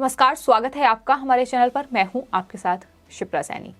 नमस्कार, स्वागत है आपका हमारे चैनल पर। मैं हूं आपके साथ शिप्रा सैनी।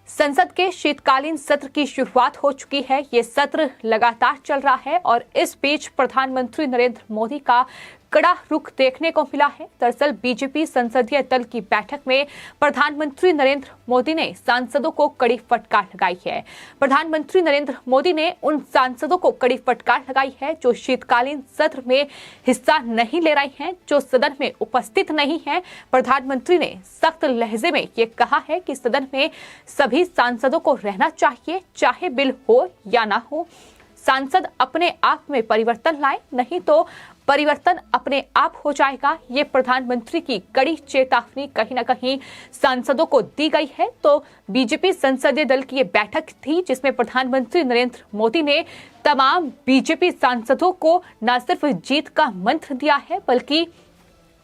संसद के शीतकालीन सत्र की शुरुआत हो चुकी है। ये सत्र लगातार चल रहा है और इस बीच प्रधानमंत्री नरेंद्र मोदी का कड़ा रुख देखने को मिला है। दरअसल बीजेपी संसदीय दल की बैठक में प्रधानमंत्री नरेंद्र मोदी ने सांसदों को कड़ी फटकार लगाई है। प्रधानमंत्री नरेंद्र मोदी ने उन सांसदों को कड़ी फटकार लगाई है जो शीतकालीन सत्र में हिस्सा नहीं ले रहे हैं, जो सदन में उपस्थित नहीं हैं। प्रधानमंत्री ने सख्त लहजे में ये कहा है कि सदन में सभी सांसदों को रहना चाहिए, चाहे बिल हो या ना हो। सांसद अपने आप में परिवर्तन लाए, नहीं तो परिवर्तन अपने आप हो जाएगा। ये प्रधानमंत्री की कड़ी चेतावनी कहीं न कहीं सांसदों को दी गई है। तो बीजेपी संसदीय दल की ये बैठक थी जिसमें प्रधानमंत्री नरेंद्र मोदी ने तमाम बीजेपी सांसदों को न सिर्फ जीत का मंत्र दिया है बल्कि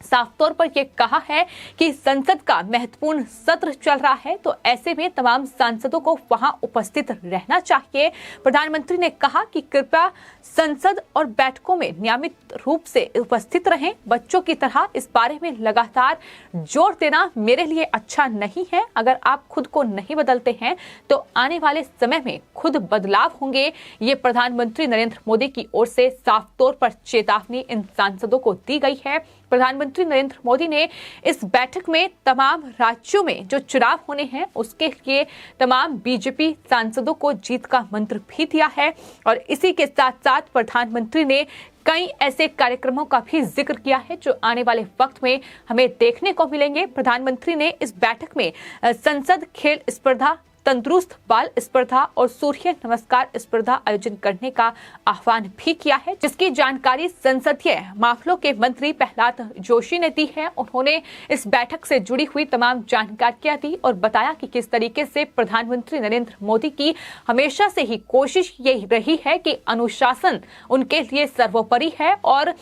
साफ तौर पर यह कहा है कि संसद का महत्वपूर्ण सत्र चल रहा है, तो ऐसे में तमाम सांसदों को वहां उपस्थित रहना चाहिए। प्रधानमंत्री ने कहा कि कृपया संसद और बैठकों में नियमित रूप से उपस्थित रहें। बच्चों की तरह इस बारे में लगातार जोर देना मेरे लिए अच्छा नहीं है। अगर आप खुद को नहीं बदलते हैं तो आने वाले समय में खुद बदलाव होंगे। ये प्रधानमंत्री नरेंद्र मोदी की ओर से साफ तौर पर चेतावनी इन सांसदों को दी गई है। प्रधानमंत्री नरेंद्र मोदी ने इस बैठक में तमाम राज्यों में जो चुनाव होने हैं उसके लिए तमाम बीजेपी सांसदों को जीत का मंत्र भी दिया है और इसी के साथ साथ प्रधानमंत्री ने कई ऐसे कार्यक्रमों का भी जिक्र किया है जो आने वाले वक्त में हमें देखने को मिलेंगे। प्रधानमंत्री ने इस बैठक में संसद खेल स्पर्धा, तंदुरुस्त बाल स्पर्धा और सूर्य नमस्कार स्पर्धा आयोजन करने का आह्वान भी किया है, जिसकी जानकारी संसदीय मामलों के मंत्री प्रहलाद जोशी ने दी है। उन्होंने इस बैठक से जुड़ी हुई तमाम जानकारियां दी और बताया कि किस तरीके से प्रधानमंत्री नरेंद्र मोदी की हमेशा से ही कोशिश यही रही है कि अनुशासन उनके लिए सर्वोपरि है और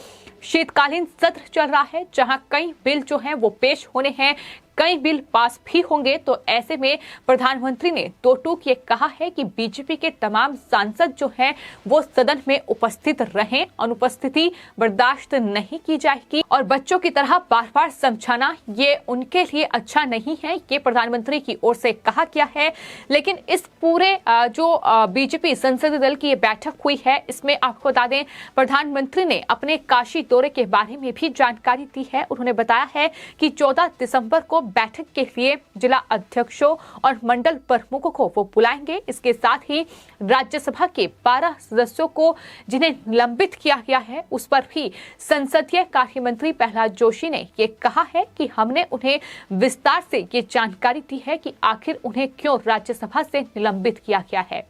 शीतकालीन सत्र चल रहा है जहां कई बिल जो हैं वो पेश होने हैं, कई बिल पास भी होंगे। तो ऐसे में प्रधानमंत्री ने दो टूक ये कहा है कि बीजेपी के तमाम सांसद जो हैं वो सदन में उपस्थित रहें, अनुपस्थिति बर्दाश्त नहीं की जाएगी और बच्चों की तरह बार बार समझाना ये उनके लिए अच्छा नहीं है। ये प्रधानमंत्री की ओर से कहा गया है। लेकिन इस पूरे जो बीजेपी संसदीय दल की ये बैठक हुई है इसमें आपको बता दें प्रधानमंत्री ने अपने काशी दौरे के बारे में भी जानकारी दी है। उन्होंने बताया है कि 14 दिसंबर को बैठक के लिए जिला अध्यक्षों और मंडल प्रमुखों को वो बुलाएंगे। इसके साथ ही राज्यसभा के 12 सदस्यों को जिन्हें निलंबित किया गया है उस पर भी संसदीय कार्य मंत्री प्रहलाद जोशी ने ये कहा है कि हमने उन्हें विस्तार से ये जानकारी दी है कि आखिर उन्हें क्यों राज्यसभा से निलंबित किया गया है।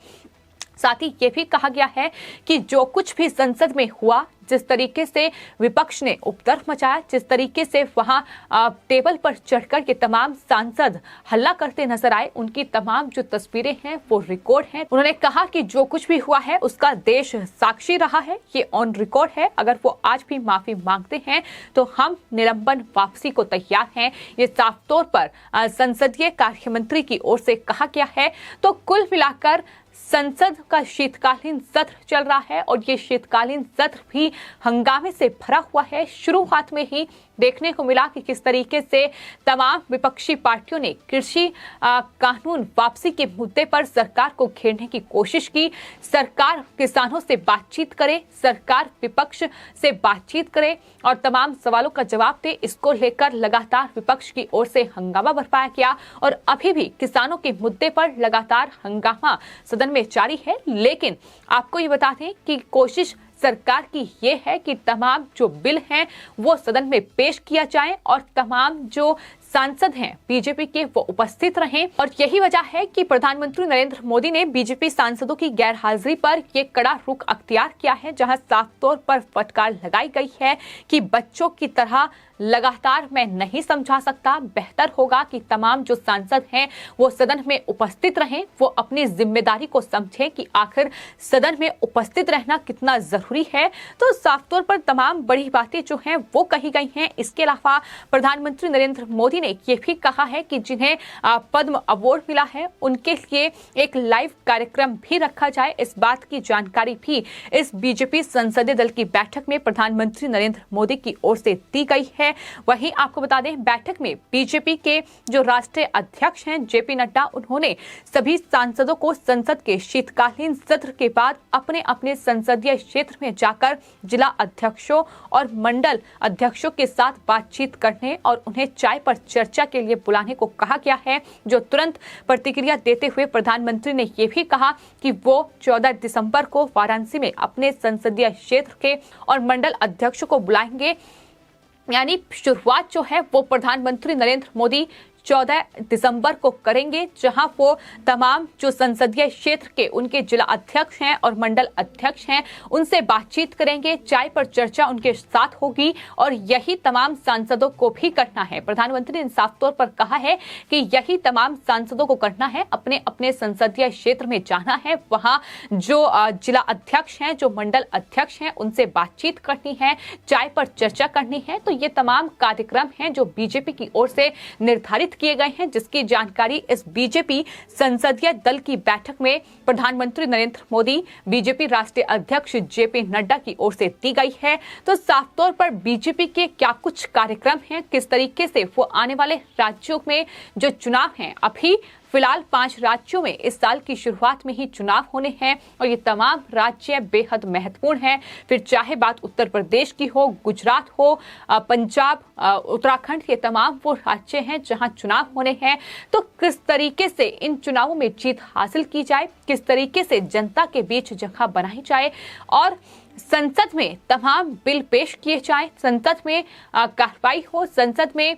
साथ ही ये भी कहा गया है कि जो कुछ भी संसद में हुआ, जिस तरीके से विपक्ष ने उपद्रव मचाया, जिस तरीके से वहां टेबल पर चढ़कर के तमाम सांसद हल्ला करते नजर आए, उनकी तमाम जो तस्वीरें हैं वो रिकॉर्ड हैं। उन्होंने कहा कि जो कुछ भी हुआ है उसका देश साक्षी रहा है, ये ऑन रिकॉर्ड है। अगर वो आज भी माफी मांगते हैं तो हम निलंबन वापसी को तैयार हैं। ये साफ तौर पर संसदीय कार्य मंत्री की ओर से कहा गया है। तो कुल मिलाकर संसद का शीतकालीन सत्र चल रहा है और ये शीतकालीन सत्र भी हंगामे से भरा हुआ है। शुरुआत में ही देखने को मिला कि किस तरीके से तमाम विपक्षी पार्टियों ने कृषि कानून वापसी के मुद्दे पर सरकार को घेरने की कोशिश की। सरकार किसानों से बातचीत करे, सरकार विपक्ष से बातचीत करे और तमाम सवालों का जवाब दे। इसको लेकर लगातार विपक्ष की ओर से हंगामा बरपाया गया और अभी भी किसानों के मुद्दे पर लगातार हंगामा सदन में जारी है। लेकिन आपको ये बता दें कि कोशिश सरकार की ये है कि तमाम जो बिल हैं वो सदन में पेश किया जाए और तमाम जो सांसद हैं बीजेपी के वो उपस्थित रहें। और यही वजह है कि प्रधानमंत्री नरेंद्र मोदी ने बीजेपी सांसदों की गैर हाजिरी पर ये कड़ा रुख अख्तियार किया है, जहां साफ तौर पर फटकार लगाई गई है कि बच्चों की तरह लगातार मैं नहीं समझा सकता। बेहतर होगा कि तमाम जो सांसद हैं वो सदन में उपस्थित रहें, वो अपनी जिम्मेदारी को समझें कि आखिर सदन में उपस्थित रहना कितना जरूरी है। तो साफ तौर पर तमाम बड़ी बातें जो हैं वो कही गई हैं। इसके अलावा प्रधानमंत्री नरेंद्र मोदी ने यह भी कहा है कि जिन्हें पद्म अवार्ड मिला है उनके लिए एक लाइव कार्यक्रम भी रखा जाए। इस बात की जानकारी भी इस बीजेपी संसदीय दल की बैठक में प्रधानमंत्री नरेंद्र मोदी की ओर से दी गई है। है। वहीं आपको बता दें, बैठक में बीजेपी के जो राष्ट्रीय अध्यक्ष हैं जेपी नड्डा, उन्होंने सभी सांसदों को संसद के शीतकालीन सत्र के बाद अपने अपने संसदीय क्षेत्र में जाकर जिला अध्यक्षों और मंडल अध्यक्षों के साथ बातचीत करने और उन्हें चाय पर चर्चा के लिए बुलाने को कहा गया है। जो तुरंत प्रतिक्रिया देते हुए प्रधानमंत्री ने यह भी कहा कि वो 14 दिसंबर को वाराणसी में अपने संसदीय क्षेत्र के और मंडल अध्यक्षों को बुलाएंगे। यानी शुरुआत जो है वो प्रधानमंत्री नरेंद्र मोदी 14 दिसंबर को करेंगे, जहां वो तमाम जो संसदीय क्षेत्र के उनके जिला अध्यक्ष हैं और मंडल अध्यक्ष हैं उनसे बातचीत करेंगे, चाय पर चर्चा उनके साथ होगी और यही तमाम सांसदों को भी करना है। प्रधानमंत्री ने साफ तौर पर कहा है कि यही तमाम सांसदों को करना है, अपने अपने संसदीय क्षेत्र में जाना है, वहां जो जिला अध्यक्ष हैं, जो मंडल अध्यक्ष हैं, उनसे बातचीत करनी है, चाय पर चर्चा करनी है। तो ये तमाम कार्यक्रम हैं जो बीजेपी की ओर से निर्धारित किए गए हैं, जिसकी जानकारी इस बीजेपी संसदीय दल की बैठक में प्रधानमंत्री नरेंद्र मोदी, बीजेपी राष्ट्रीय अध्यक्ष जेपी नड्डा की ओर से दी गई है। तो साफ तौर पर बीजेपी के क्या कुछ कार्यक्रम हैं, किस तरीके से वो आने वाले राज्यों में जो चुनाव हैं, अभी फिलहाल 5 राज्यों में इस साल की शुरुआत में ही चुनाव होने हैं और ये तमाम राज्य बेहद महत्वपूर्ण हैं। फिर चाहे बात उत्तर प्रदेश की हो, गुजरात हो, पंजाब, उत्तराखंड, ये तमाम वो राज्य हैं जहां चुनाव होने हैं। तो किस तरीके से इन चुनावों में जीत हासिल की जाए, किस तरीके से जनता के बीच जगह बनाई जाए और संसद में तमाम बिल पेश किए जाए, संसद में कार्रवाई हो, संसद में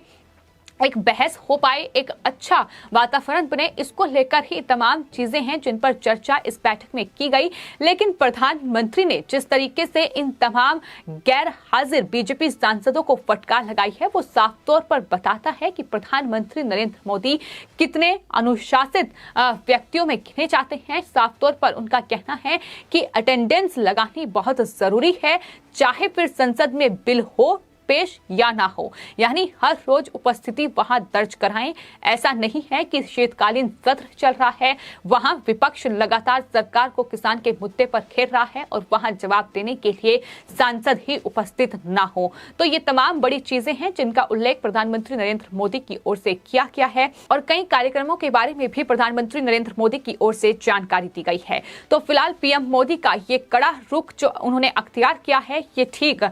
एक बहस हो पाए, एक अच्छा वातावरण बने, इसको लेकर ही तमाम चीजें हैं जिन पर चर्चा इस बैठक में की गई। लेकिन प्रधानमंत्री ने जिस तरीके से इन तमाम गैर हाजिर बीजेपी सांसदों को फटकार लगाई है, वो साफ तौर पर बताता है कि प्रधानमंत्री नरेंद्र मोदी कितने अनुशासित व्यक्तियों में गिने जाते हैं। साफ तौर पर उनका कहना है कि अटेंडेंस लगानी बहुत जरूरी है, चाहे फिर संसद में बिल हो पेश या ना हो, यानी हर रोज उपस्थिति वहां दर्ज कराएं। ऐसा नहीं है कि शीतकालीन सत्र चल रहा है, वहां विपक्ष लगातार सरकार को किसान के मुद्दे पर घेर रहा है और वहां जवाब देने के लिए सांसद ही उपस्थित ना हो। तो ये तमाम बड़ी चीजें हैं जिनका उल्लेख प्रधानमंत्री नरेंद्र मोदी की ओर से किया गया है और कई कार्यक्रमों के बारे में भी प्रधानमंत्री नरेंद्र मोदी की ओर से जानकारी दी गई है। तो फिलहाल पीएम मोदी का ये कड़ा रुख जो उन्होंने अख्तियार किया है, ये ठीक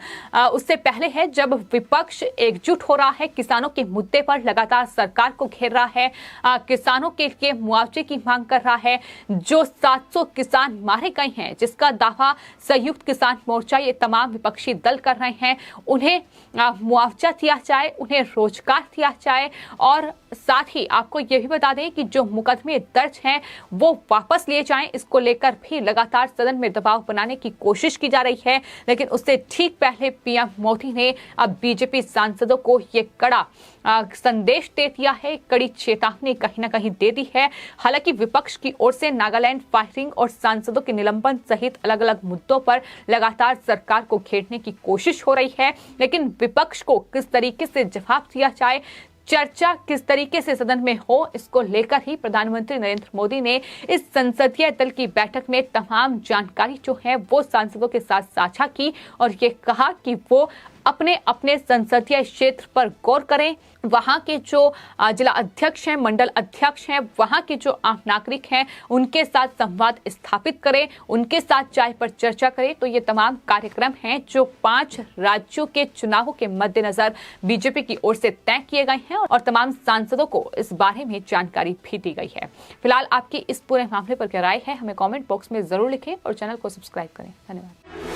उससे पहले है जब विपक्ष एकजुट हो रहा है, किसानों के मुद्दे पर लगातार सरकार को घेर रहा है, किसानों के लिए मुआवजे की मांग कर रहा है। जो 700 किसान मारे गए हैं, जिसका दावा संयुक्त किसान मोर्चा, ये तमाम विपक्षी दल कर रहे हैं, उन्हें मुआवजा दिया जाए, उन्हें रोजगार दिया जाए और साथ ही आपको यह भी बता दें कि जो मुकदमे दर्ज हैं वो वापस लिए जाएं। इसको लेकर भी लगातार सदन में दबाव बनाने की कोशिश की जा रही है। लेकिन उससे ठीक पहले पीएम मोदी ने अब बीजेपी सांसदों को ये कड़ा संदेश दे दिया है, कड़ी चेतावनी कहीं ना कहीं दे दी है। हालांकि विपक्ष की ओर से नागालैंड फायरिंग और सांसदों के निलंबन सहित अलग अलग मुद्दों पर लगातार सरकार को घेरने की कोशिश हो रही है, लेकिन विपक्ष को किस तरीके से जवाब दिया जाए, चर्चा किस तरीके से सदन में हो, इसको लेकर ही प्रधानमंत्री नरेंद्र मोदी ने इस संसदीय दल की बैठक में तमाम जानकारी जो है वो सांसदों के साथ साझा की और ये कहा कि वो अपने अपने संसदीय क्षेत्र पर गौर करें, वहां के जो जिला अध्यक्ष हैं, मंडल अध्यक्ष हैं, वहां के जो आम नागरिक हैं, उनके साथ संवाद स्थापित करें, उनके साथ चाय पर चर्चा करें। तो ये तमाम कार्यक्रम हैं जो 5 राज्यों के चुनावों के मद्देनजर बीजेपी की ओर से तय किए गए हैं और तमाम सांसदों को इस बारे में जानकारी भी दी गई है। फिलहाल आपकी इस पूरे मामले पर क्या राय है, हमें कॉमेंट बॉक्स में जरूर लिखें और चैनल को सब्सक्राइब करें। धन्यवाद।